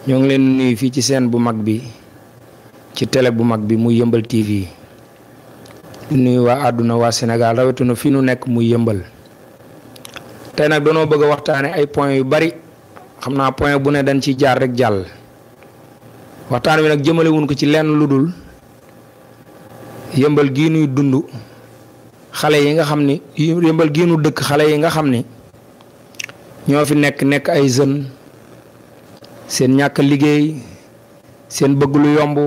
ñoo ngi leen nuyu fii ci seen bu mag bi ci télé bu mag bi muy Yeumbeul TV nuyu waa àdduna waa Sénégal rawatina fi nu nekk muy Yeumbeul tey nag danoo bëgg a waxtaane ay point yu bari xam naa point bu ne dañ ci jaar rek jàll waxtaan wi nag jëmale wuñ ko ci lenn lu dul Yeumbeul gii nuy dund xale yi nga xam ni Yeumbeul gii nu dëkk xale yi nga xam ni ñoo fi nekk ay jeunes seen ñàkk liggéey seen bëgg lu yomb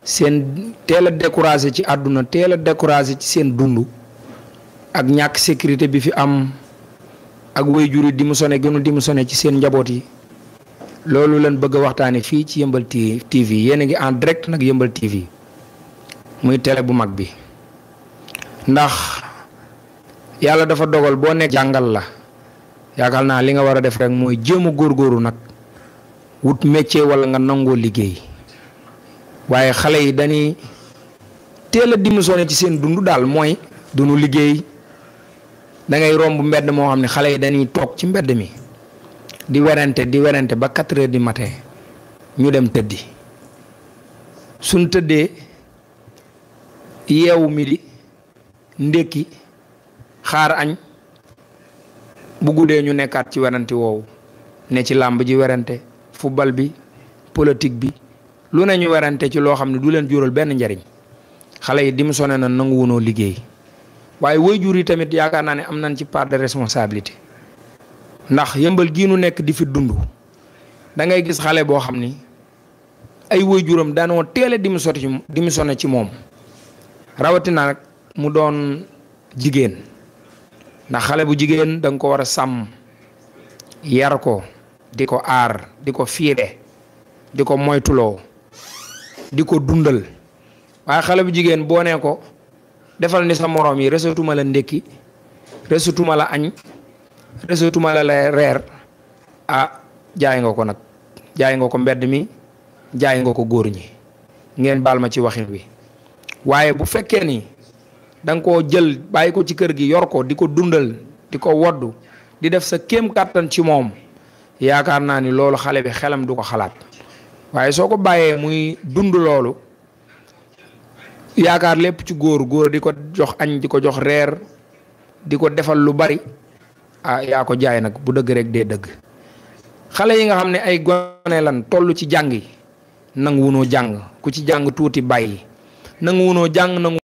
seen teel a découragé ci àdduna teel a découragé ci seen dund ak ñàkk sécurité bi fi am ak waajur yi di mu sone gënu di mu sone ci seen njaboot yi loolu leen bëgg a waxtaane fii ci Yeumbeul TV yéen a ngi en direct nag Yeumbeul TV muy télé bu mag bi ndax yàlla dafa dogal boo nekk jàngal la yaakaar naa li nga war a def rek mooy jéem a góorgóoru nag wut métier wala nga nangoo liggéey waaye xale yi dañuy teel a démissionné ci seen dund daal mooy duñu liggéey da ngay romb mbedd moo xam ne xale yi dañuy toog ci mbedd mi di werante ba 4 heures du matin ñu dem tëddi suñ tëddee yeewu midi ndékki xaar añ bu guddee ñu nekkaat ci werante woowu ne ci làmb ji werante football bi politique bi lu ne ñu werante ci loo xam ne du leen jural benn njariñ xale yi démissionné na nangu wunoo liggéey waaye waajur yi tamit yaakaar naa ne am nañ ci part de responsabilité ndax Yeumbeul gii nu nekk di fi dund da ngay gis xale boo xam ni ay waajuram daanoo teel a démissionné ci moom rawatina nag mu doon jigéen ndax xale bu jigéen da nga ko war a sàmm yar ko di ko aar di ko fiire di ko moytuloo di ko dundal waaye xale bu jigéen boo nee ko defal ni sa moroom yi resatuma la ndékki resatuma la añ resatuma la reer jaay nga ko nag jaay nga ko mbedd mi jaay nga ko góor ñi ngeen baal ma ci waxin wi waaye bu fekkee ni da nga koo jël bàyyi ko ci kër gi yor ko di ko dundal di ko woddu di def sa kéem kàttan ci moom yaakaar naa ni loolu xale bi xelam du ko xalaat waaye soo ko bàyyee muy dund loolu yaakaar lépp ci góor di ko jox añ di ko jox reer di ko defal lu bari yaa ko jaay nag bu dëgg rek dee dëgg xale yi nga xam ne ay gone lan toll ci jàng yi nangu wunoo jàng ku ci jàng tuuti bàyyi nangu wunoo jàng nangu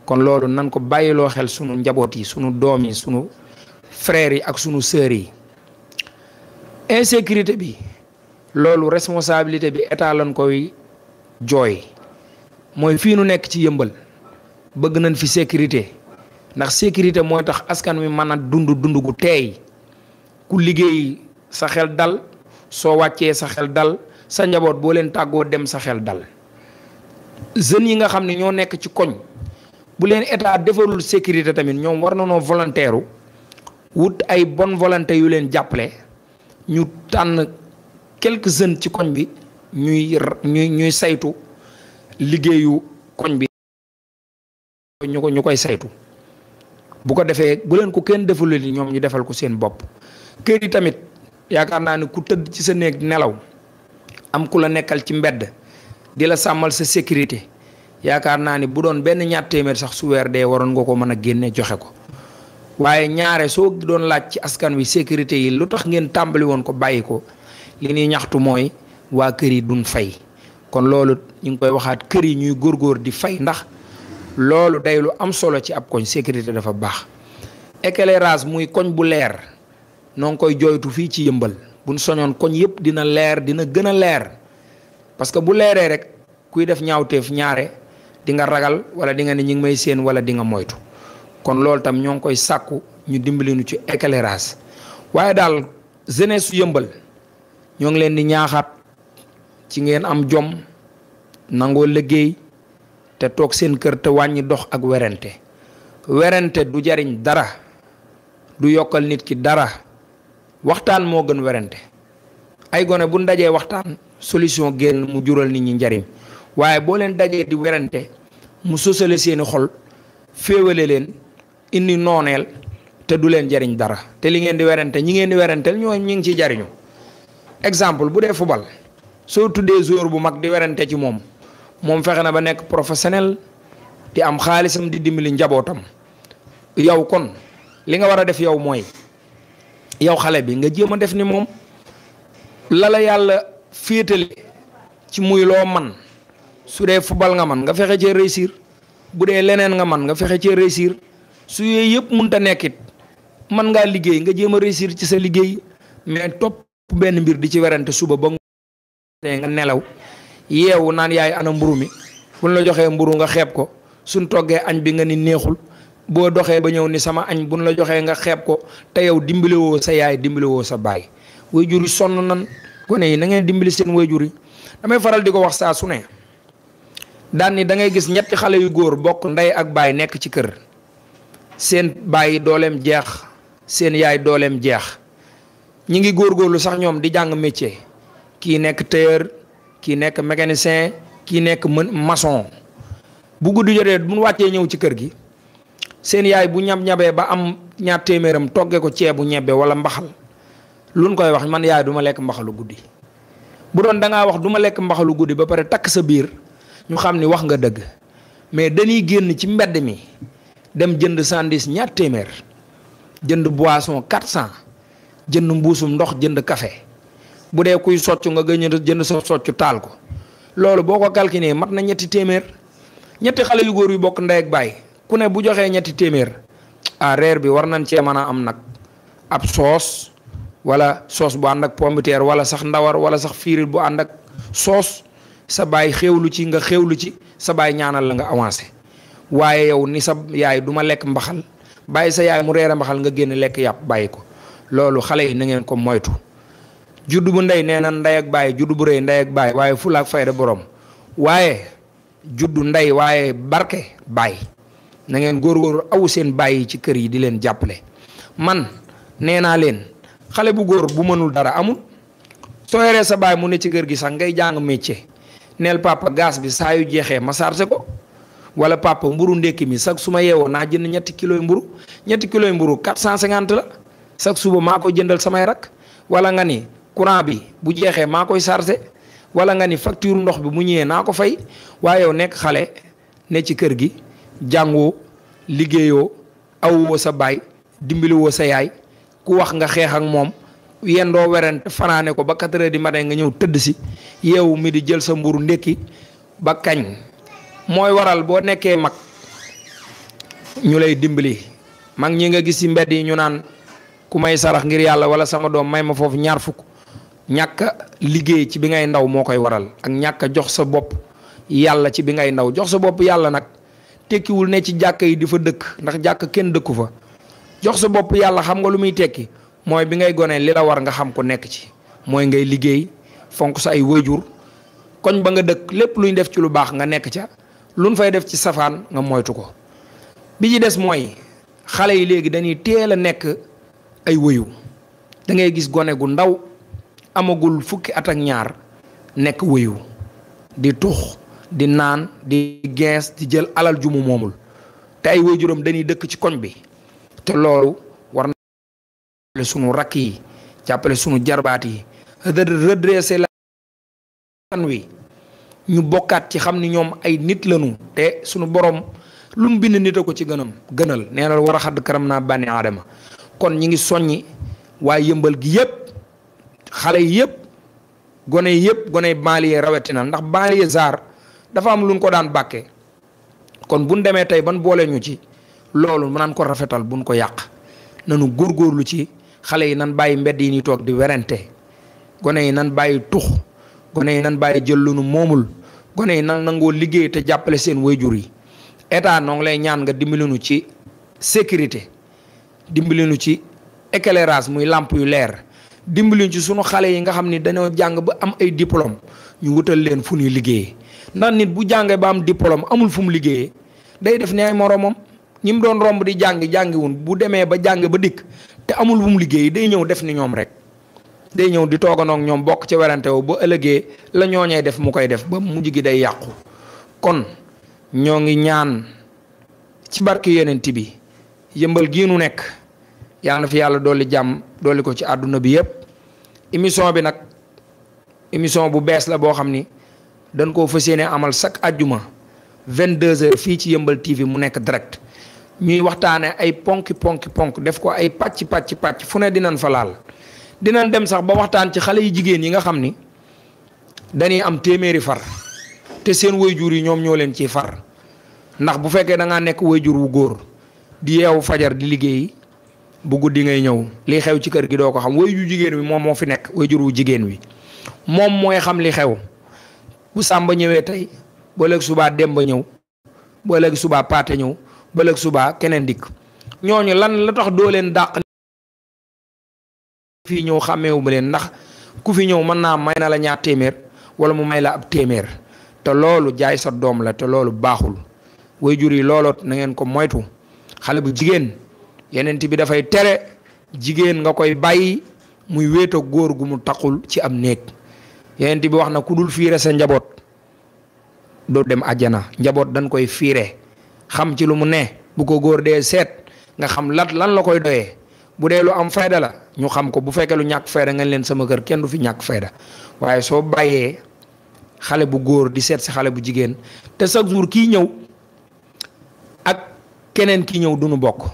kon loolu nan ko bàyyiloo xel sunu njaboot yi sunu doom yi sunu frères yi ak sunu sœurs yi insécurité bi loolu responsabilité bi état lañ koy jooy mooy fii nu nekk ci Yeumbeul bëgg nañ fi sécurité ndax sécurité mooy tax askan wi mën a dund gu teey ku liggéey sa xel dal soo wàccee sa xel dal sa njaboot boo leen tàggoo dem sa xel dal jeunes yi nga xam ne ñoo nekk ci koñ bu leen état defarul sécurité tamit ñoom war na noo volontaire wut ay bonne volonté yu leen jàppale ñu tànn quelques jeunes ci koñ bi ñuy saytu liggéeyu koñ bi ñu koy saytu bu ko defee bu leen ko kenn deful li ñoom ñu defal ko seen bopp kër yi tamit yaakaar naa ne ku tëdd ci sa néeg nelaw am ku la nekkal ci mbedd di la sàmmal sa sécurité yaakaar naa ni bu doon benn ñaar téeméer sax su weer dee waroon nga ko mën a génne joxe ko waaye ñaare soo doon laaj ci askan wi sécurité yi lu tax ngeen tàmbali woon ko bàyyi ko li ñuy ñaxtu mooy waa kër yi duñ fay kon loolu ñu ngi koy waxaat kër yi ñuy góorgóor di fay ndax loolu day lu am solo ci ab koñ sécurité dafa baax éclairage muy koñ bu leer noo ngi koy jooytu fii ci Yeumbeul buñ soñoon koñ yëpp dina leer dina gën a leer parce que bu leeree rek kuy def ñaawteef ñaare di nga ragal wala di nga ne ñi ngi may séen wala di nga moytu kon loolu tam ñoo ngi koy sàkku ñu dimbali nu ci éclairage waaye daal jeunesse su Yeumbeul ñoo ngi leen di ñaaxaat ci ngeen am jom nangoo liggéey te toog seen kër te wàññi dox ak werante du jariñ dara du yokkal nit ki dara waxtaan moo gën werante ay gone bu ndajee waxtaan solution génn mu jural nit ñi njariñ waaye boo leen dajee di werante mu sosale seeni xol féewale leen indi nooneel te du leen jariñ dara te li ngeen di werante ñi ngeen di weranteel ñoo ñi ngi ci jariñu exemple bu dee football soo tuddee joueur bu mag di werante ci moom fexe na ba nekk professionnel di am xaalisam di dimbali njabootam. yow kon li nga war a def yow mooy yow xale bi nga jéem a def ni moom la yàlla féetale ci muy loo man su dee football nga man nga fexe cee réussir bu dee leneen nga man nga fexe cee réussir su yooyu yëpp mënta nekkit man ngaa liggéey nga jéem a réussir ci sa liggéey mais topp benn mbir di ci werante suba ba nga nelaw yeewu naan yaay ana mburu mi buñ la joxee mburu nga xeeb ko suñ toggee añ bi nga ni neexul boo doxee ba ñëw ni sama añ buñ la joxee nga xeeb ko te yow dimbaliwoo sa yaay dimbaliwoo sa baay waajur yi sonn nan gone yi na ngeen dimbali seen waajur yi damay faral di ko wax saa su ne daan ni da ngay gis ñetti xale yu góor bokk ndey ak baay nekk ci kër seen baay dooleem jeex seen yaay dooleem jeex ñi ngi góorgóorlu sax ñoom di jàng métier kii nekk tailleur kii nekk mécanicien kii nekk maçon bu guddi jotee bu wàccee ñëw ci kër gi seen yaay bu ñab-ñabee ba am ñaar téeméeram togge ko ceebu ñebbe wala mbaxal luñ koy wax man yaay du ma lekk mbaxalu guddi bu doon da ngaa wax du ma lekk mbaxalu guddi ba pare takk sa biir ñu xam ni wax nga dëgg mais dañuy génn ci mbedd mi dem jënd sandis ñaar téeméer jënd boisson 400 jënd mbuusum ndox jënd café bu dee kuy soccu nga jënd sa soccu taal ko loolu boo ko calculé mat na ñetti téeméer ñetti xale yu góor yu bokk ndey ak baay ku ne bu joxee ñetti téeméer reer bi war nañ cee mën a am nag ab soos wala soos bu ànd ak pomme de terre wala sax ndawar wala sax fiiril bu ànd ak soos sa baay xéewlu ci nga xéewlu ci sa baay ñaanal la nga avancé waaye yow ni sa yaay du ma lekk mbaxal bàyyi sa yaay mu reere mbaxal nga génn lekk yàpp bàyyi ko loolu xale yi na ngeen ko moytu juddu bu ndey nee na ndey ak baay juddu bu rëy ndey ak baay waaye fula ak fayda borom waaye juddu ndey waaye barke baay na ngeen góorgóorlu aw seen baay yi ci kër yi di leen jàppale man nee naa leen xale bu góor bu mënul dara amul soo yoree sa baay mu ne ci kër gi sax ngay jàng métier neel papa gaz bi saa yu jeexee ma chargé ko wala papa mburu ndekki mi sax su ma yeewoo naa jënd ñetti kilos mburu 450 la sax suba maa koy jëndal samay rak wala nga ni courant bi bu jeexee maa koy chargé wala nga ni facture ndox bi mu ñëwee naa ko fay waaye yow nekk xale ne ci kër gi jàngoo liggéeyoo awoo sa baay dimbaliwoo sa yaay ku wax nga xeex ak moom yendoo werante fanaane ko ba 4 heures du matin nga ñëw tëdd si yeewu mi di jël sa mburu ndekki ba kañ mooy waral boo nekkee mag ñu lay dimbali mag ñi nga gis ci mbedd yi ñu naan ku may sarax ngir yàlla wala sama doom may ma foofu ñaar fukk ñàkk liggéey ci bi ngay ndaw moo koy waral ak ñàkk jox sa bopp yàlla ci bi ngay ndaw jox sa bopp yàlla nag tekkiwul ne ci jàkka yi di fa dëkk ndax jàkk kenn dëkku fa jox sa bopp yàlla xam nga lu muy tekki mooy bi ngay gonee li la war nga xam ko nekk ci mooy ngay liggéey fonk sa ay waajur koñ ba nga dëkk lépp luñ def ci lu baax nga nekk ca luñ fay def ci safaan nga moytu ko bi ci des mooy xale yi léegi dañuy teel a nekk ay wëyu da ngay gis gone gu ndaw amagul fukki at ak ñaar nekk wëyu di tux di naan di gens di jël alal ju mu moomul te ay waajuram dañuy dëkk ci koñ bi te loolu war na sunu rakk yi jàppale sunu jarbaat yi redresser la wi ñu bokkaat ci xam ni ñoom ay nit lañu te sunu borom lu mu bind nit a ko ci gënal nee na war a xadd karam naa bànni aadama kon ñi ngi soññi waaye yëmbal gi yëpp xale yi yëpp gone yi yëpp gone banlieue rawatina ndax banlieue zar dafa am luñ ko daan bàkkee kon buñ demee tey ban boole ñu ci loolu mu naan ko rafetal buñ ko yàq nanu góorgóorlu ci xale yi nan bàyyi mbedd yi ni toog di werante gone yi nan bàyyi tux gone yi nan bàyyi jël lu nu moomul gone yi nan nangoo liggéey te jàppale seen wayjur yi état noo ngi lay ñaan nga dimbali nu ci sécurité dimbali nu ci éclairage muy lamp yu leer dimbali nu ci sunu xale yi nga xam ni dañoo jàng ba am ay diplôme ñu wutal leen fu ñuy liggéeyee ndax nit bu jàngee ba am diplôme amul fu mu liggéeyee day def ne ay moromam ñi mu doon romb di jàngiwun bu demee ba jàng ba dikk te amul fu mu liggéey day ñëw def ni ñoom rek day ñëw di tooganoog ñoom bokk ci werante wu ba ëllëgee la ñooñee def mu koy def ba mujj gi day yàqu kon ñoo ngi ñaan ci barke yonent bi yëmbal gii nu nekk yàlla na fi yàlla dolli jàmm dolli ko ci àdduna bi yëpp émission bi nag émission bu bees la boo xam ni dañ koo fas yéene amal chaque àjjuma 22h fii ci Yeumbeul TV mu nekk direct ñuy waxtaane ay ponk def ko ay pàcc fu ne dinañ fa laal dinañ dem sax ba waxtaan ci xale yi jigéen yi nga xam ni dañuy am téeméeri far te seen waajur yi ñoom ñoo leen ciy far ndax bu fekkee da ngaa nekk waajur wu góor di yeewu fajar di liggéey bu guddi ngay ñëw li xew ci kër gi doo ko xam waajur jigéen wi moom moo fi nekk waajur wu jigéen wi moom mooy xam li xew bu Sàmba ñëwee tey ba léegi subaa Demba ñëw ba léegi subaa Paate ñëw ba léegi subaa keneen dikk ñooñu lan la tax doo leen dàq fii ñëw xàmmeewu ba leen ndax ku fi ñëw mën naa may na la ñaar téeméer wala mu may la ab téeméer te loolu jaay sa doom la te loolu baaxul waajur yi looloot na ngeen ko moytu xale bu jigéen yeneen bi dafay tere jigéen nga koy bàyyi muy wéeto góor gu mu taqul ci am néeg yeneen bi wax na ku dul fiire sa njaboot doo dem àjjana njaboot dañ koy fiire xam ci lu mu ne bu ko góor dee seet nga xam lan la koy doyee bu dee lu am fayda la ñu xam ko bu fekkee lu ñàkk fayda nga leen sama kër kenn du fi ñàkk fayda waaye soo bàyyee xale bu góor di seet si xale bu jigéen te chaque jour kii ñëw ak keneen kii ñëw duñu bokk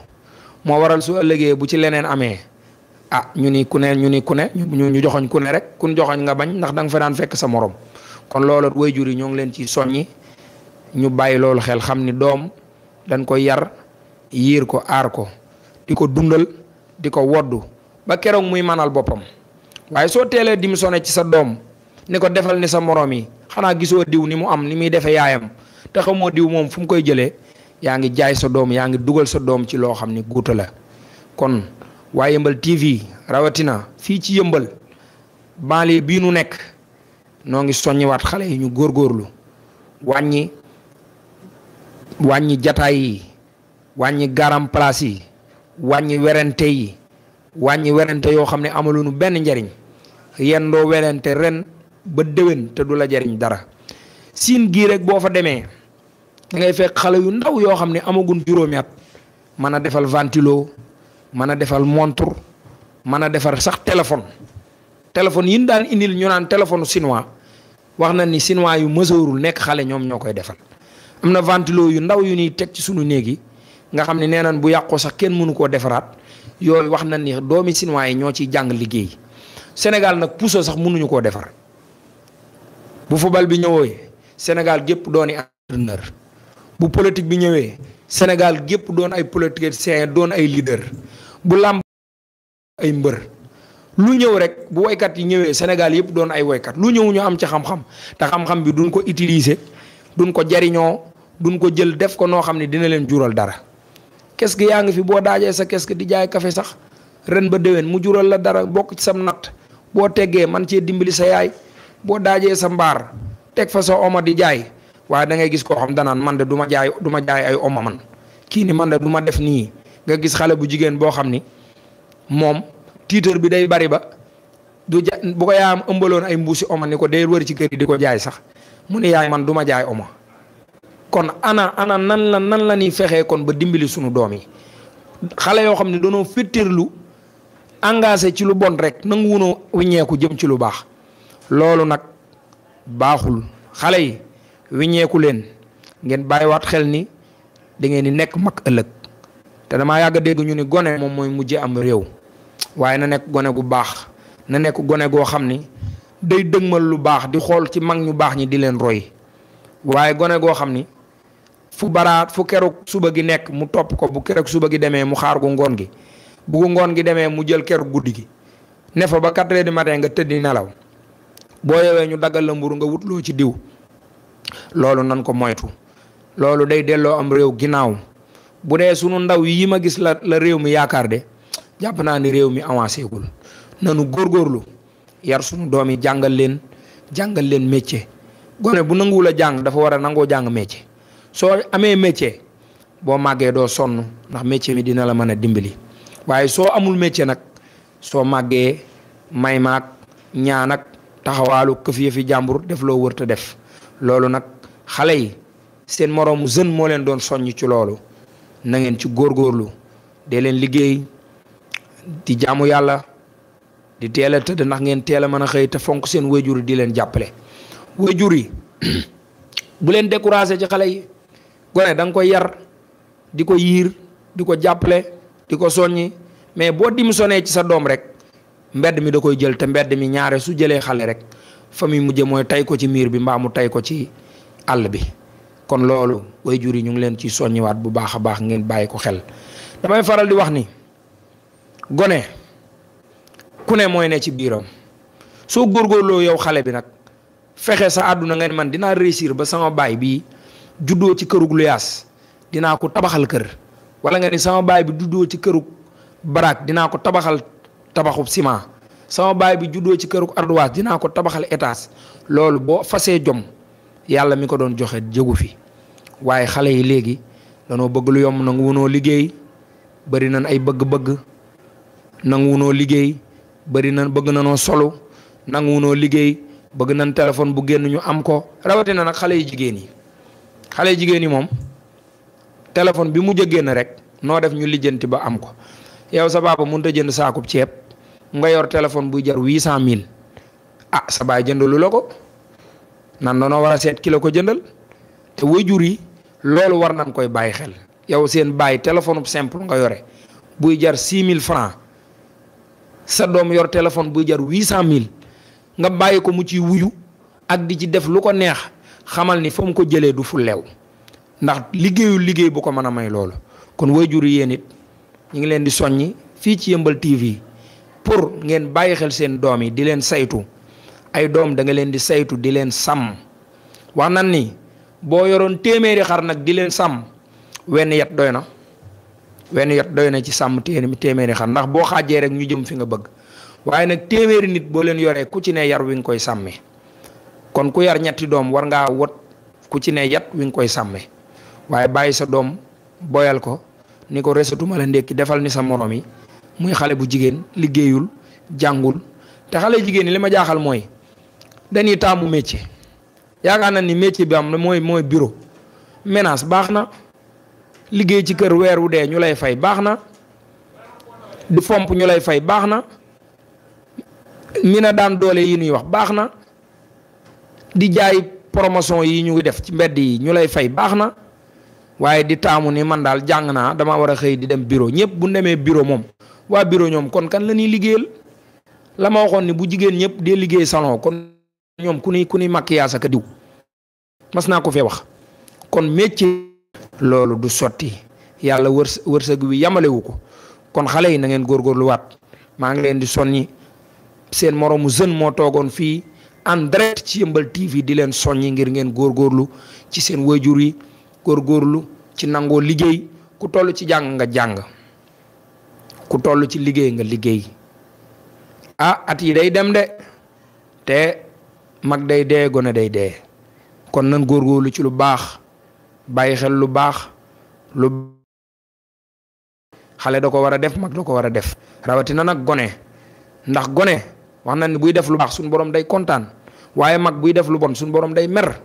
moo waral su ëllëgee bu ci leneen amee ñu ni ku ne ñu joxoñ ku ne rek kun joxoñ nga bañ ndax da nga fa daan fekk sa morom kon loolu waajur yi ñoo ngi leen ci soññi ñu bàyyi loolu xel xam ni doom dañ ko yar yiir ko aar ko di ko dundal di ko woddu ba keroog muy manal boppam waaye soo teelee démissionné ci sa doom ni ko defal ni sa morom yi xanaa gisoo diw ni mu am ni muy defee yaayam te xamoo diw moom fu mu koy jëlee yaa ngi jaay sa doom yaa ngi dugal sa doom ci loo xam ni guuta la kon waa Yeumbeul TV rawatina fii ci Yeumbeul banlieue bii nu nekk noo ngi soññiwaat xale yi ñu góorgóorlu wàññi jataay yi wàññi garam place yi wàññi werante yoo xam ne amaluñu benn njariñ yendoo werante ren ba déwén te du la jariñ dara siin gii rek boo fa demee da ngay fekk xale yu ndaw yoo xam ne amagun juróomi at mën a defal ventilo mën a defal montre mën a defar sax téléphone yi ñu daan indil ñu naan téléphone chinois wax na ni chinois yu mësoorul nekk xale ñoom ñoo koy defal am na ventilo yu ndaw yu ñuy teg ci sunu néeg yi nga xam ne nee nañ bu yàqoo sax kenn mënu koo defaraat yooyu wax na ni doomi chinois yi ñoo ciy jàng liggéey Sénégal nag puso sax mënuñu koo defar bu football bi ñëwee Sénégal gépp dooni entraîneur bu politique bi ñëwee Sénégal gépp doon ay politiciens doon ay leader bu làmb ay mbër lu ñëw rek bu woykat yi ñëwee Sénégal yëpp doon ay woykat lu ñëw ñu am ci xam-xam te xam-xam bi duñ ko utiliser duñ ko jariñoo duñ ko jël def ko noo xam ne dina leen jural dara kes gi yaa ngi fi boo daajee sa kes gi di jaay café sax ren ba déwén mu jural la dara bokk ci sam natt boo teggee man cee dimbali sa yaay boo daajee sa mbaar teg fa sa oma di jaay waaye da ngay gis koo xam danaan man de du ma jaay ay oma man kii ni man de du ma def nii nga gis xale bu jigéen boo xam ni moom tiitër bi day bari ba bu ko yaayam ëmbaloon ay mbuusi oma ni ko day wër ci kër yi di ko jaay sax mu ne yaay man du ma jaay oma kon ana nan la ñuy fexee kon ba dimbali sunu doom yi xale yoo xam ne dañoo féttirlu engagé ci lu bon rek nangu wunoo wiññeeku jëm ci lu baax loolu nag baaxul xale yi wiññeeku leen ngeen bàyyiwaat xel ni da ngeen di nekk mag ëllëg te damaa yàgg a dégg ñu ni gone moom mooy mujje am réew waaye na nekk gone gu baax na nekk gone goo xam ni day dëgmal lu baax di xool ci mag ñu baax ñi di leen roy waaye gone goo xam ni fu keroog suba gi nekk mu topp ko bu keroog suba gi demee mu xaar gu ngoon gi bu ngoon gi demee mu jël keroog guddi gi ne fa ba 4 heures du matin nga tëddi nelaw boo yowee ñu daggal la mburu nga wutloo ci diw loolu nan ko moytu loolu day delloo am réew ginnaaw bu dee sunu ndaw yi ma gis la réew mi yaakaar de jàpp naa ni réew mi avancé gul nanu góorgóorlu yar sunu doom yi jàngal leen métier gone bu nanguwul a jàng dafa war a nangoo jàng métier soo amee métier boo màggee doo sonn ndax métier mi dina la mën a dimbali waaye soo amul métier nag soo màggee may maag ñaan ak taxawaalu këf yëfi jàmbur def loo wër te def loolu nag xale yi seen moroomu jeune moo leen doon soññ ci loolu na ngeen ci góorgóorlu dee leen liggéey di jaamu yàlla di teel a tëdd ndax ngeen teel a mën a xëy te fonk seen wayjur yi di leen jàppale. wayjur yi bu leen découragé ci xale yi. gone da nga koy yar di ko yiir di ko jàppale di ko soññi mais boo démissionné ci sa doom rek mbedd mi da koy jël te mbedd mi ñaare su jëlee xale rek fa muy mujje mooy tay ko ci miir bi mbaa mu tay ko ci àll bi. kon loolu waajur yi ñu ngi leen ci soññiwaat bu baax a baax ngeen bàyyi ko xel. damay faral di wax ni gone ku ne mooy ne ci biiram soo góorgóorloo yow xale bi nag fexe sa àdduna nga ne man dinaa réussir ba sama baay bii juddoo ci kërug luyaas dinaa ko tabaxal kër, wala nga ni sama baay bi juddoo ci kërug baraak dinaa ko tabaxal tabaxub ciment, sama baay bi juddoo ci kërug ardoise dinaa ko tabaxal étage. loolu boo fasee jom yàlla mi ko doon joxe jógu fi. waaye xale yi léegi danoo bëgg lu yomb, nangu wunoo liggéey, bari nañ ay bëgg-bëgg, nangu wunoo liggéey, bari nañ bëgg nanoo solo, nangu wunoo liggéey, bëgg nañ téléphone bu génn ñu am ko. rawatina nag xale yu jigéen yi. xale yu jigéen yi moom téléphone bi mujj a génn rek noo def ñu lijjanti ba am ko. yow sa papa mënut a jënd saakub ceeb nga yor téléphone buy jar 800 000 ah sa baay jëndalu la ko nan noonu war a seet ki la ko jëndal. te waajur yi loolu war nañ koy bàyyi xel. yow seen bàyyi téléphone bu simple nga yore buy jar 6000 francs sa doom yor téléphone buy jar 800000 nga bàyyi ko mu ciy wuyu ak di ci def lu ko neex, xamal ni fa mu ko jëlee du fu leew, ndax liggéeyul liggéey bu ko mën a may loolu. kon waajur yi yéen it ñu ngi leen di soññi fii ci Yeumbeul TV pour ngeen bàyyi xel seen doom yi, di leen saytu. ay doom da nga leen di saytu di leen sàmm. wax nan ni boo yoroon téeméeri xar nag di leen sàmm, wenn yat doy na. wenn yat doy na ci sàmm téeméeri xar, ndax boo xaajee rek ñu jëm fi nga bëgg. waaye nag téeméeri nit boo leen yoree ku ci ne yar wi nga koy sàmmee. kon ku yar ñetti doom war ngaa wot ku ci ne yat wi nga koy sàmmee. waaye bàyyi sa doom boyal ko ni ko resatuma la ndékki defal ni sa morom yi, muy xale bu jigéen liggéeyul jàngul. te xale jigéen ñi li ma jaaxal mooy dañuy taamu métier. yaakaar na ni métier bi am na mooy bureau ménage baax na, liggéey ci kër weer wu dee ñu lay fay baax na, di fomp ñu lay fay baax na, mina daan doole yi ñuy wax baax na, di jaay promotion yi ñu def ci mbedd yi ñu lay fay baax na. waaye di taamu ni man daal jàng naa dama war a xëy di dem bureau. ñëpp bu demee bureau moom waa bureau ñoom kon kan la ñuy liggéeyal. la ma waxoon ni bu jigéen ñëpp dee liggéey salon kon ñoom ku ni maquillage ak diw mas naa ko fee wax. kon métier loolu du sotti, yàlla wërsëg wi yamalewu ko. kon xale yi na ngeen góorgóorluwaat. maa ngi leen di soññi, seen moromu jeune moo toogoon fii en direct ci Yeumbeul TV di leen soññi ngir ngeen góorgóorlu ci seen waajur yi, góorgóorlu ci nangoo liggéey. ku toll ci jàng nga jàng, ku toll ci liggéey nga liggéey. at yi day dem de te mag day dee, gone day dee. kon nan góorgóorlu ci lu baax, bàyyi xel lu baax. lu xale da ko war a def, mag da ko war a def, rawatina nag gone. ndax gone wax na ni buy def lu baax suñu borom day kontaan, waaye mag buy def lu bon suñu borom day mer.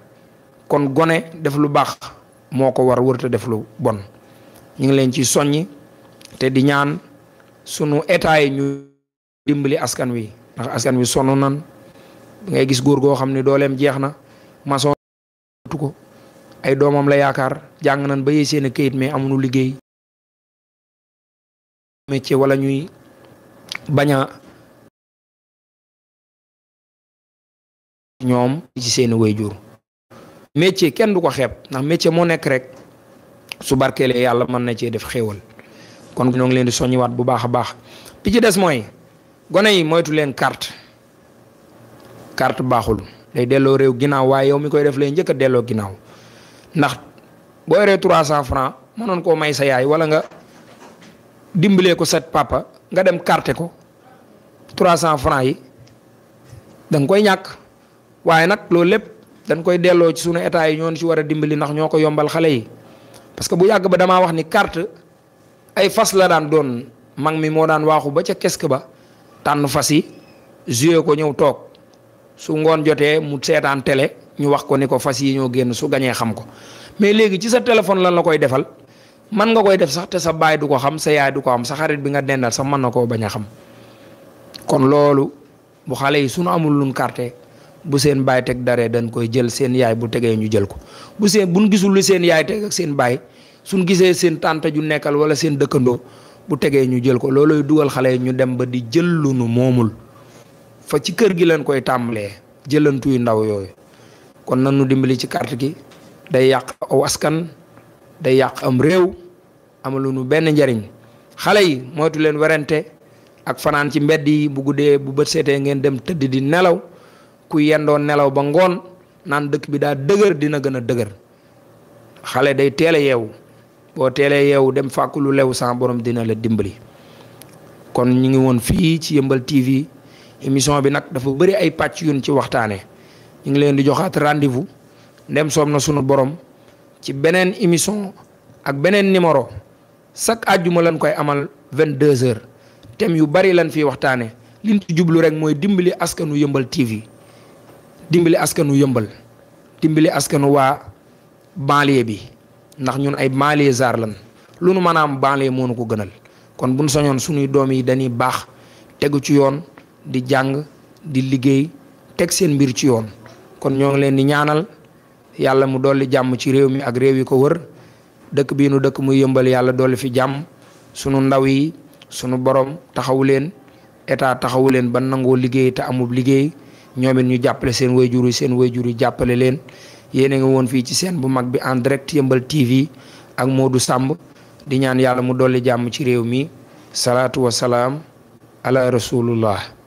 kon gone def lu baax moo ko war, wërta def lu bon. ñu ngi leen ci soññi te di ñaan sunu état yi ñu dimbali askan wi, ndax askan wi sonn nan. ngay gis góor goo xam ne dooleem jeex na, maçon tu ko, ay doomam la yaakaar, jàng nan ba yee seen këyit mais amuñu liggéey métier, wala ñuy bañ a ñoom ci seen waajur. métier kenn du ko xeeb, ndax métier moo nekk rek su barkeelee yàlla mën na cee def xéewal. kon ñoo ngi leen di soññiwaat bu baax a baax. bi ci des mooy gone yi moytu leen carte baaxul, day delloo réew ginnaaw, waaye yow mi koy def lay njëkk a delloo ginnaaw. ndax boo yoree 300 francs mënoon koo may sa yaay, wala nga dimbalee ko sa papa, nga dem carte ko 300 francs yi da nga koy ñàkk. waaye nag loolu lépp dañ koy delloo ci sunu état yi, ñoo ci war a dimbali ndax ñoo ko yombal xale yi. parce que bu yàgg ba damaa wax ni carte ay fas la daan doon. mag mi moo daan waaxu ba ca kesk ba tànn fas yi joué ko ñëw toog, su ngoon jotee mu seetaan télé ñu wax ko ni ko fas yi ñoo génn, su gañee xam ko. mais léegi ci sa téléphone lan la koy defal. man nga koy def sax te sa baay du ko xam, sa yaay du ko xam, sa xarit bi nga dendal sax mën na koo bañ a xam. kon loolu bu xale yi suñu amul luñ carte bu seen baay teg daree dañ koy jël, seen yaay bu tegee ñu jël ko. buñ gisul lu seen yaay teg ak seen baay, suñ gisee seen tante ju nekkal wala seen dëkkandoo bu tegee ñu jël ko. looloy dugal xale yi ñu dem ba di jël lu nu moomul, fa ci kër gi leen koy tàmbalee jëlantu yu ndaw yooyu. kon nanu dimbali ci carte gi, day yàq aw askan, day yàq am réew, amalu nu benn njariñ. xale yi moytu leen werante ak fanaan ci mbedd yi, bu guddee bu bët seetee ngeen dem tëdd di nelaw. ku yendoon nelaw ba ngoon naan dëkk bi daa dëgër, dina gën a dëgër. xale day teel a yeewu, boo teelee yeewu dem fàkk lu lew sa borom dina la dimbali. kon ñu ngi woon fii ci Yeumbeul TV, émission bi nag dafa bëri ay pàcc yun ci waxtaane. ñu ngi leen di joxaat rendez-vous ndem soob na sunu borom ci beneen émission ak beneen numéro. chaque àjjuma lañ koy amal 22h. thème yu bari lañ fiy waxtaane. liñ ci jublu rek mooy dimbali askanu Yeumbeul TV, dimbali askanu Yeumbeul, dimbali askanu waa banlieue bi, ndax ñun ay banlieusards lan. lu nu mën a am banlieue moo nu ko gënal. kon buñ soñoon suñuy doom yi dañuy baax, tegu ci yoon, di jàng, di liggéey, teg seen mbir ci yoon. kon ñoo ngi leen di ñaanal yàlla mu dolli jàmm ci réew mi ak réew yi ko wër. dëkk bii nu dëkk muy Yeumbeul yàlla dolli fi jàmm. sunu ndaw yi sunu borom taxawu leen, état taxawu leen ba nangoo liggéey te amul liggéey. ñoom it ñu jàppale seen wayjur yi jàppale leen. yéen a ngi woon fii ci seen bu mag bi en direct Yeumbeul TV ak Modou Samb, di ñaan yàlla mu dolli jàmm ci réew mi. salaatu wa salaam ala rasulullah.